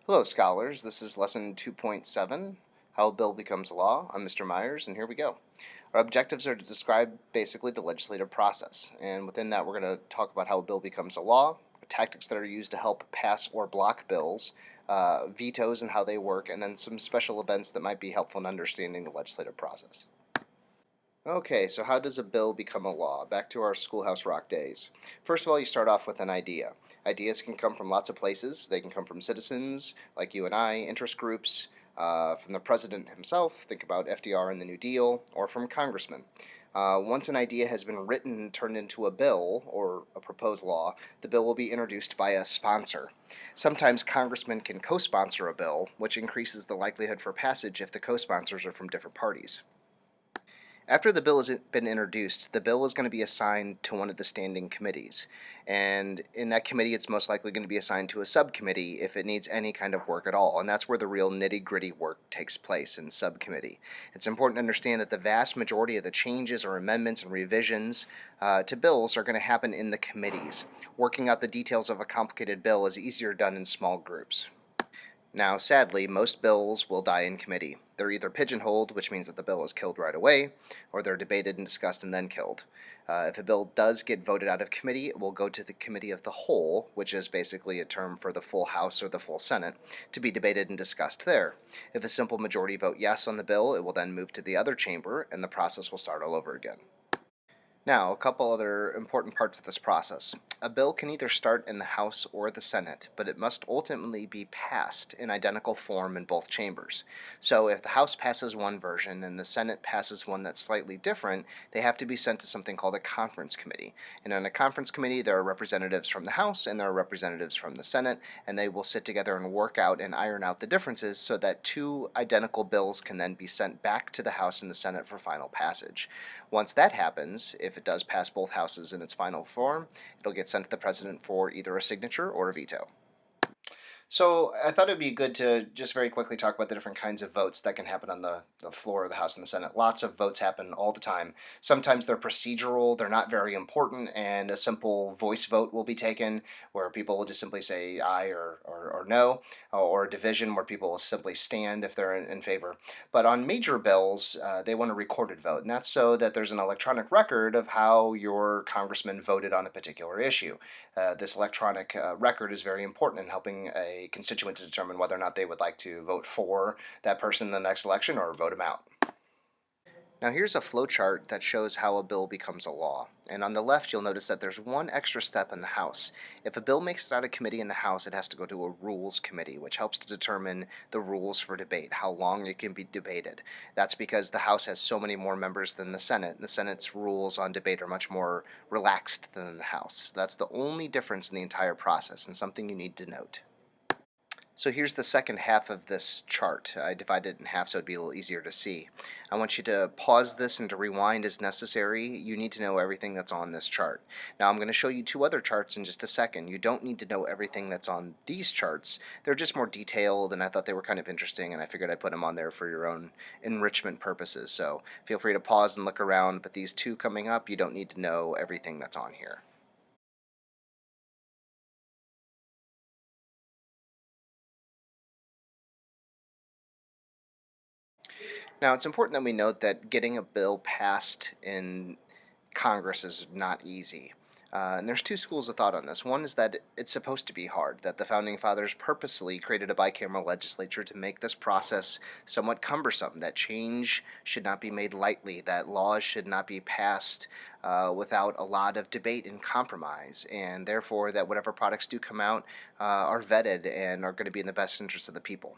Hello, scholars. This is lesson 2.7, How a Bill Becomes Law. I'm Mr. Myers, and here we go. Our objectives are to describe basically the legislative process, and within that, we're going to talk about how a bill becomes a law, tactics that are used to help pass or block bills, vetoes and how they work, and then some special events that might be helpful in understanding the legislative process. Okay, so how does a bill become a law? Back to our Schoolhouse Rock days. First of all, you start off with an idea. Ideas can come from lots of places. They can come from citizens, like you and I, interest groups, from the president himself, think about FDR and the New Deal, or from congressmen. Once an idea has been written and turned into a bill, or a proposed law, the bill will be introduced by a sponsor. Sometimes congressmen can co-sponsor a bill, which increases the likelihood for passage if the co-sponsors are from different parties. After the bill has been introduced, the bill is going to be assigned to one of the standing committees. And in that committee, it's most likely going to be assigned to a subcommittee if it needs any kind of work at all. And that's where the real nitty-gritty work takes place, in subcommittee. It's important to understand that the vast majority of the changes or amendments and revisions to bills are going to happen in the committees. Working out the details of a complicated bill is easier done in small groups. Now, sadly, most bills will die in committee. They're either pigeonholed, which means that the bill is killed right away, or they're debated and discussed and then killed. If a bill does get voted out of committee, it will go to the Committee of the Whole, which is basically a term for the full House or the full Senate, to be debated and discussed there. If a simple majority vote yes on the bill, it will then move to the other chamber, and the process will start all over again. Now, a couple other important parts of this process. A bill can either start in the House or the Senate, but it must ultimately be passed in identical form in both chambers. So if the House passes one version and the Senate passes one that's slightly different, they have to be sent to something called a conference committee. And in a conference committee, there are representatives from the House and there are representatives from the Senate, and they will sit together and work out and iron out the differences so that two identical bills can then be sent back to the House and the Senate for final passage. Once that happens, if it does pass both houses in its final form, it'll get sent to the president for either a signature or a veto. So I thought it'd be good to just very quickly talk about the different kinds of votes that can happen on the floor of the House and the Senate. Lots of votes happen all the time. Sometimes they're procedural, they're not very important, and a simple voice vote will be taken where people will just simply say aye or no, or a division where people will simply stand if they're in favor. But on major bills, they want a recorded vote, and that's so that there's an electronic record of how your congressman voted on a particular issue. This electronic record is very important in helping a constituent to determine whether or not they would like to vote for that person in the next election or vote him out. Now here's a flowchart that shows how a bill becomes a law. And on the left, you'll notice that there's one extra step in the House. If a bill makes it out of committee in the House, it has to go to a Rules Committee, which helps to determine the rules for debate, how long it can be debated. That's because the House has so many more members than the Senate, and the Senate's rules on debate are much more relaxed than the House. That's the only difference in the entire process, and something you need to note. So here's the second half of this chart. I divided it in half so it'd be a little easier to see. I want you to pause this and to rewind as necessary. You need to know everything that's on this chart. Now I'm going to show you two other charts in just a second. You don't need to know everything that's on these charts. They're just more detailed, and I thought they were kind of interesting, and I figured I'd put them on there for your own enrichment purposes. So feel free to pause and look around, but these two coming up, you don't need to know everything that's on here. Now, it's important that we note that getting a bill passed in Congress is not easy. And there's two schools of thought on this. One is that it's supposed to be hard, that the Founding Fathers purposely created a bicameral legislature to make this process somewhat cumbersome, that change should not be made lightly, that laws should not be passed without a lot of debate and compromise, and therefore that whatever products do come out are vetted and are going to be in the best interest of the people.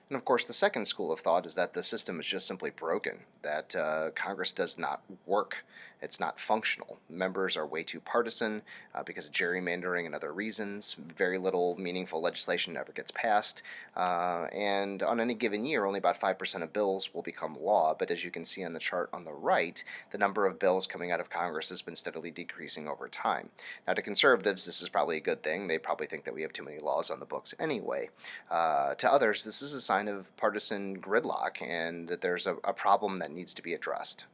And of course, the second school of thought is that the system is just simply broken, that Congress does not work. It's not functional. Members are way too partisan because of gerrymandering and other reasons. Very little meaningful legislation ever gets passed. And on any given year, only about 5% of bills will become law. But as you can see on the chart on the right, the number of bills coming out of Congress has been steadily decreasing over time. Now, to conservatives, this is probably a good thing. They probably think that we have too many laws on the books anyway. To others, this is a sign of partisan gridlock and that there's a problem that needs to be addressed.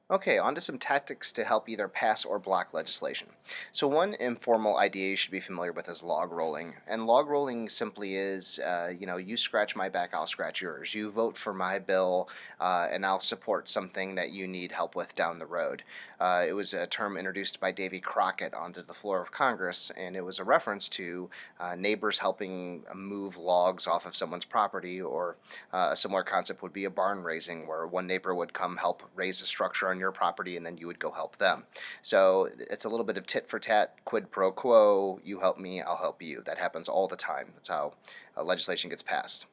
Okay, on to some tactics to help either pass or block legislation. So, one informal idea you should be familiar with is log rolling. And log rolling simply is, you scratch my back, I'll scratch yours. You vote for my bill, and I'll support something that you need help with down the road. It was a term introduced by Davy Crockett onto the floor of Congress, and it was a reference to neighbors helping move logs off of someone's property, or a similar concept would be a barn raising, where one neighbor would come help raise a structure on your property and then you would go help them. So it's a little bit of tit for tat, quid pro quo. You help me, I'll help you. That happens all the time. That's how legislation gets passed.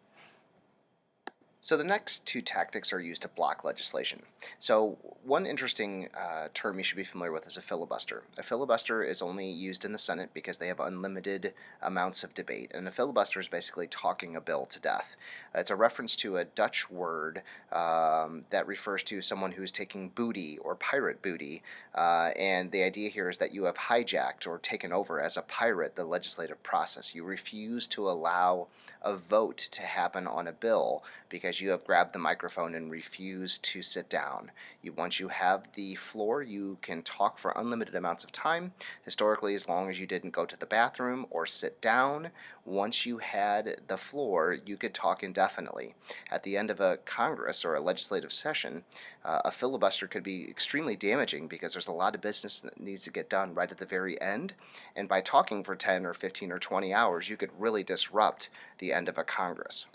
So the next two tactics are used to block legislation. So one interesting term you should be familiar with is a filibuster. A filibuster is only used in the Senate because they have unlimited amounts of debate, and a filibuster is basically talking a bill to death. It's a reference to a Dutch word that refers to someone who's taking booty or pirate booty, and the idea here is that you have hijacked or taken over as a pirate the legislative process. You refuse to allow a vote to happen on a bill because you have grabbed the microphone and refused to sit down. Once you have the floor, you can talk for unlimited amounts of time. Historically, as long as you didn't go to the bathroom or sit down, once you had the floor, you could talk indefinitely. At the end of a Congress or a legislative session, a filibuster could be extremely damaging because there's a lot of business that needs to get done right at the very end. And by talking for 10 or 15 or 20 hours, you could really disrupt the end of a Congress.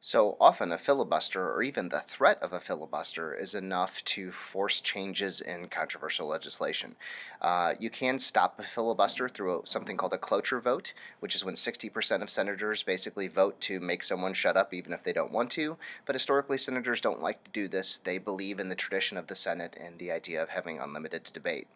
So often, a filibuster, or even the threat of a filibuster, is enough to force changes in controversial legislation. You can stop a filibuster through something called a cloture vote, which is when 60% of senators basically vote to make someone shut up even if they don't want to. But historically, senators don't like to do this. They believe in the tradition of the Senate and the idea of having unlimited debate.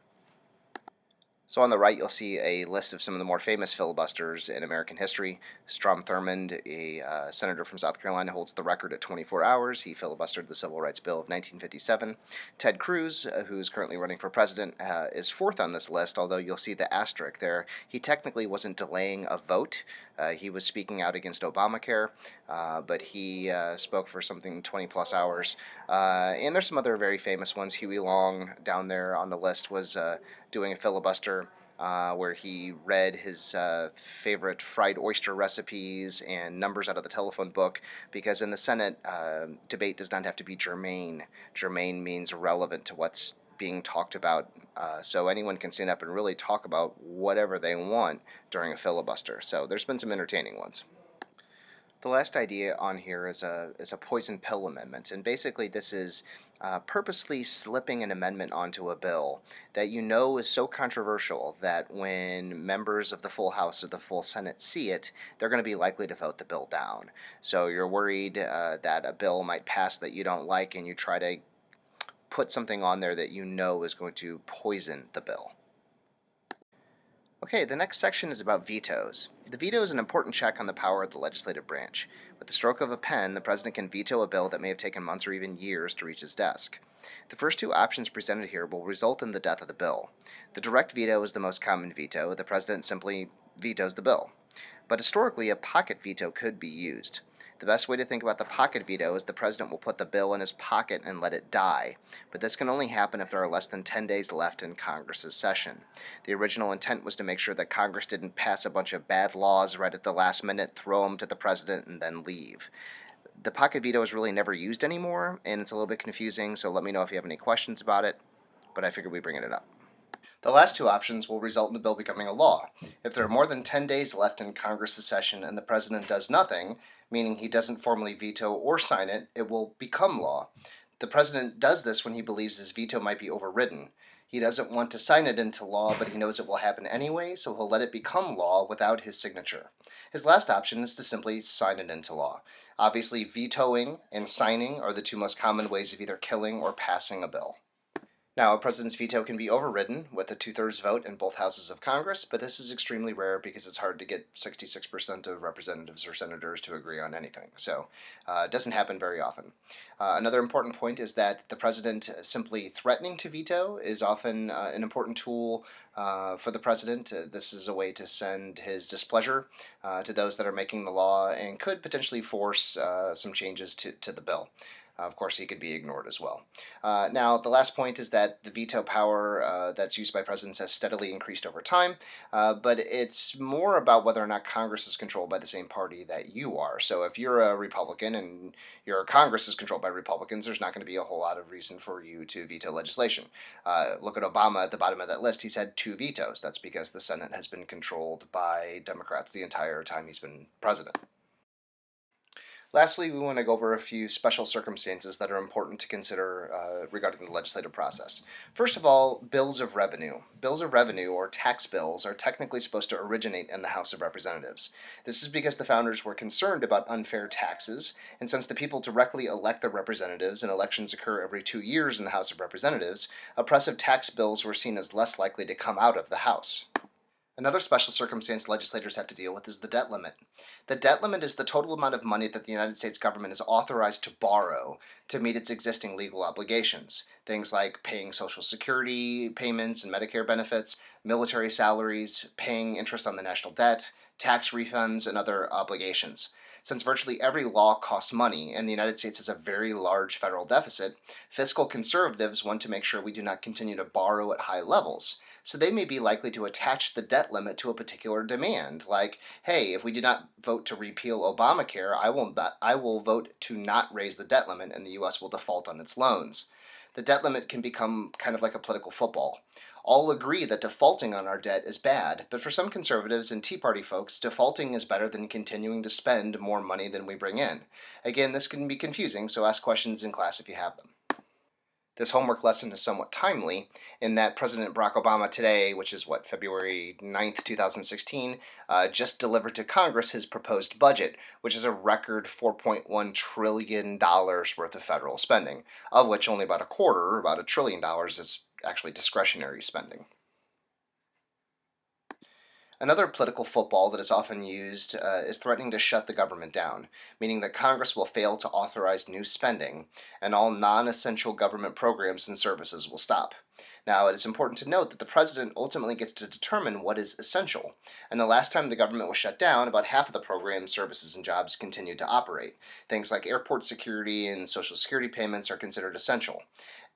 So on the right, you'll see a list of some of the more famous filibusters in American history. Strom Thurmond, a senator from South Carolina, holds the record at 24 hours. He filibustered the Civil Rights Bill of 1957. Ted Cruz, who's currently running for president, is fourth on this list, although you'll see the asterisk there. He technically wasn't delaying a vote. He was speaking out against Obamacare, but he spoke for something 20 plus hours. And there's some other very famous ones. Huey Long down there on the list was doing a filibuster where he read his favorite fried oyster recipes and numbers out of the telephone book, because in the Senate, debate does not have to be germane. Germane means relevant to what's being talked about, so anyone can stand up and really talk about whatever they want during a filibuster. So there's been some entertaining ones. The last idea on here is a poison pill amendment, and basically this is purposely slipping an amendment onto a bill that you know is so controversial that when members of the full House or the full Senate see it, they're going to be likely to vote the bill down. So you're worried that a bill might pass that you don't like, and you try to put something on there that you know is going to poison the bill. Okay, the next section is about vetoes. The veto is an important check on the power of the legislative branch. With the stroke of a pen, the president can veto a bill that may have taken months or even years to reach his desk. The first two options presented here will result in the death of the bill. The direct veto is the most common veto. The president simply vetoes the bill. But historically, a pocket veto could be used. The best way to think about the pocket veto is the president will put the bill in his pocket and let it die, but this can only happen if there are less than 10 days left in Congress's session. The original intent was to make sure that Congress didn't pass a bunch of bad laws right at the last minute, throw them to the president, and then leave. The pocket veto is really never used anymore, and it's a little bit confusing, so let me know if you have any questions about it, but I figured we'd bring it up. The last two options will result in the bill becoming a law. If there are more than 10 days left in Congress's session and the president does nothing, meaning he doesn't formally veto or sign it, it will become law. The president does this when he believes his veto might be overridden. He doesn't want to sign it into law, but he knows it will happen anyway, so he'll let it become law without his signature. His last option is to simply sign it into law. Obviously, vetoing and signing are the two most common ways of either killing or passing a bill. Now, a president's veto can be overridden with a two-thirds vote in both houses of Congress, but this is extremely rare because it's hard to get 66% of representatives or senators to agree on anything. So it doesn't happen very often. Another important point is that the president simply threatening to veto is often an important tool for the president. This is a way to send his displeasure to those that are making the law and could potentially force some changes to the bill. Of course, he could be ignored as well. Now, the last point is that the veto power that's used by presidents has steadily increased over time, but it's more about whether or not Congress is controlled by the same party that you are. So if you're a Republican and your Congress is controlled by Republicans, there's not going to be a whole lot of reason for you to veto legislation. Look at Obama at the bottom of that list. He's had 2 vetoes. That's because the Senate has been controlled by Democrats the entire time he's been president. Lastly, we want to go over a few special circumstances that are important to consider regarding the legislative process. First of all, bills of revenue. Bills of revenue, or tax bills, are technically supposed to originate in the House of Representatives. This is because the founders were concerned about unfair taxes, and since the people directly elect their representatives and elections occur every 2 years in the House of Representatives, oppressive tax bills were seen as less likely to come out of the House. Another special circumstance legislators have to deal with is the debt limit. The debt limit is the total amount of money that the United States government is authorized to borrow to meet its existing legal obligations. Things like paying Social Security payments and Medicare benefits, military salaries, paying interest on the national debt, tax refunds, and other obligations. Since virtually every law costs money and the United States has a very large federal deficit, fiscal conservatives want to make sure we do not continue to borrow at high levels. So they may be likely to attach the debt limit to a particular demand, like, hey, if we do not vote to repeal Obamacare, I will vote to not raise the debt limit and the US will default on its loans. The debt limit can become kind of like a political football. All agree that defaulting on our debt is bad, but for some conservatives and Tea Party folks, defaulting is better than continuing to spend more money than we bring in. Again, this can be confusing, so ask questions in class if you have them. This homework lesson is somewhat timely in that President Barack Obama today, which is February 9th, 2016, just delivered to Congress his proposed budget, which is a record $4.1 trillion worth of federal spending, of which only about a quarter, about $1 trillion, is actually discretionary spending. Another political football that is often used is threatening to shut the government down, meaning that Congress will fail to authorize new spending, and all non-essential government programs and services will stop. Now, it is important to note that the president ultimately gets to determine what is essential, and the last time the government was shut down, about half of the programs, services, and jobs continued to operate. Things like airport security and Social Security payments are considered essential.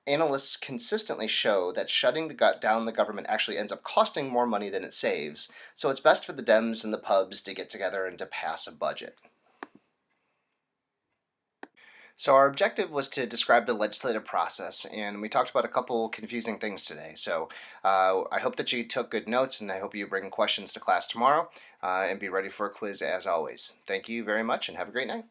Analysts consistently show that shutting down the government actually ends up costing more money than it saves, so it's best for the Dems and the pubs to get together and to pass a budget. So our objective was to describe the legislative process, and we talked about a couple confusing things today. So I hope that you took good notes, and I hope you bring questions to class tomorrow, and be ready for a quiz as always. Thank you very much, and have a great night.